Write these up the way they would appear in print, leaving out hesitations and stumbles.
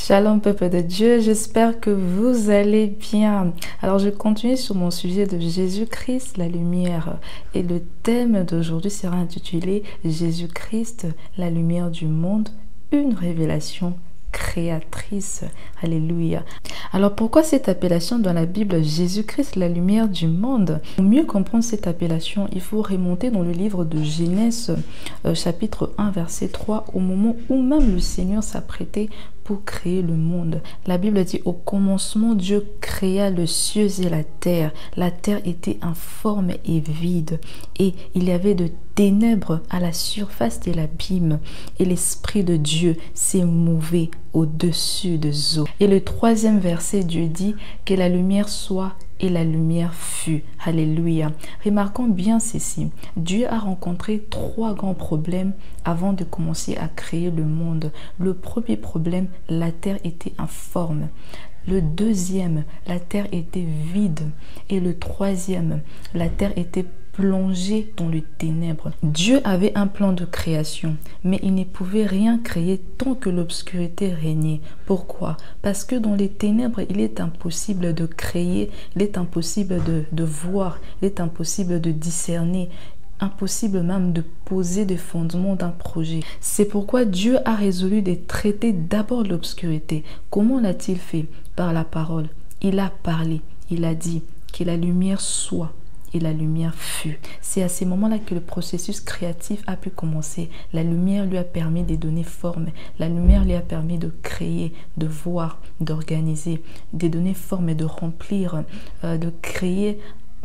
Shalom peuple de Dieu, j'espère que vous allez bien. Alors je continue sur mon sujet de Jésus-Christ, la lumière. Et le thème d'aujourd'hui sera intitulé Jésus-Christ, la lumière du monde, une révélation créatrice. Alléluia. Alors pourquoi cette appellation dans la Bible Jésus-Christ, la lumière du monde? Pour mieux comprendre cette appellation, il faut remonter dans le livre de Genèse, chapitre 1, verset 3, au moment où même le Seigneur s'apprêtait pour créer le monde. La Bible dit: au commencement, Dieu créa les cieux et la terre. La terre était informe et vide, et il y avait de ténèbres à la surface de l'abîme, et l'Esprit de Dieu s'est mouvé au-dessus des eaux. Et le troisième verset, Dieu dit que la lumière soit, et la lumière fut. Alléluia. Remarquons bien ceci. Dieu a rencontré trois grands problèmes avant de commencer à créer le monde. Le premier problème, la terre était informe. Le deuxième, la terre était vide. Et le troisième, la terre était plongé dans les ténèbres. Dieu avait un plan de création, mais il ne pouvait rien créer tant que l'obscurité régnait. Pourquoi? Parce que dans les ténèbres, il est impossible de créer, il est impossible de voir, il est impossible de discerner, impossible même de poser des fondements d'un projet. C'est pourquoi Dieu a résolu de traiter d'abord l'obscurité. Comment l'a-t-il fait? Par la parole. Il a parlé, il a dit que la lumière soit. Et la lumière fut. C'est à ces moments-là que le processus créatif a pu commencer. La lumière lui a permis de donner forme. La lumière lui a permis de créer, de voir, d'organiser, de donner forme et de remplir, de créer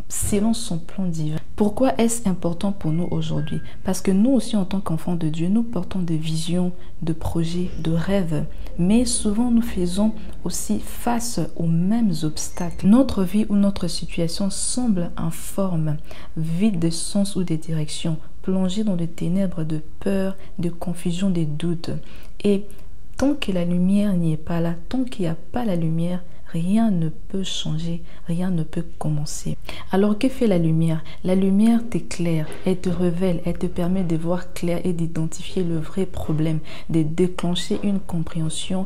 selon son plan divin. Pourquoi est-ce important pour nous aujourd'hui? Parce que nous aussi, en tant qu'enfants de Dieu, nous portons des visions, de projets, de rêves. Mais souvent, nous faisons aussi face aux mêmes obstacles. Notre vie ou notre situation semble informe, vide de sens ou de direction, plongée dans des ténèbres de peur, de confusion, de doutes. Et tant que la lumière n'y est pas là, tant qu'il n'y a pas la lumière, rien ne peut changer, rien ne peut commencer. Alors que fait la lumière? La lumière t'éclaire, elle te révèle, elle te permet de voir clair et d'identifier le vrai problème, de déclencher une compréhension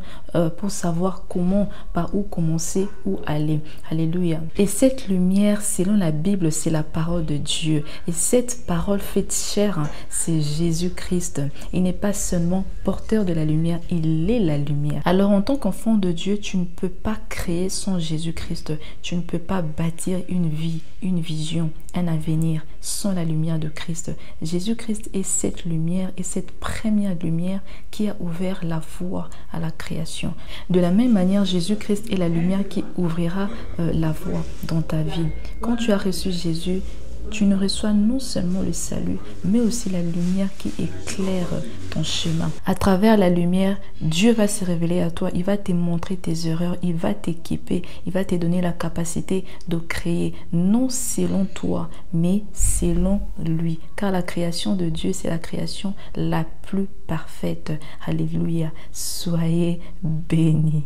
pour savoir comment, par où commencer, où aller. Alléluia. Et cette lumière, selon la Bible, c'est la parole de Dieu. Et cette parole faite chair, c'est Jésus-Christ. Il n'est pas seulement porteur de la lumière, il est la lumière. Alors en tant qu'enfant de Dieu, tu ne peux pas créer sans Jésus-Christ. Tu ne peux pas bâtir une vie, une vision, un avenir sans la lumière de Christ. Jésus-Christ est cette lumière et cette première lumière qui a ouvert la voie à la création. De la même manière, Jésus-Christ est la lumière qui ouvrira la voie dans ta vie. Quand tu as reçu Jésus, tu ne reçois non seulement le salut, mais aussi la lumière qui éclaire ton chemin. À travers la lumière, Dieu va se révéler à toi. Il va te montrer tes erreurs. Il va t'équiper. Il va te donner la capacité de créer, non selon toi, mais selon lui. Car la création de Dieu, c'est la création la plus parfaite. Alléluia. Soyez bénis.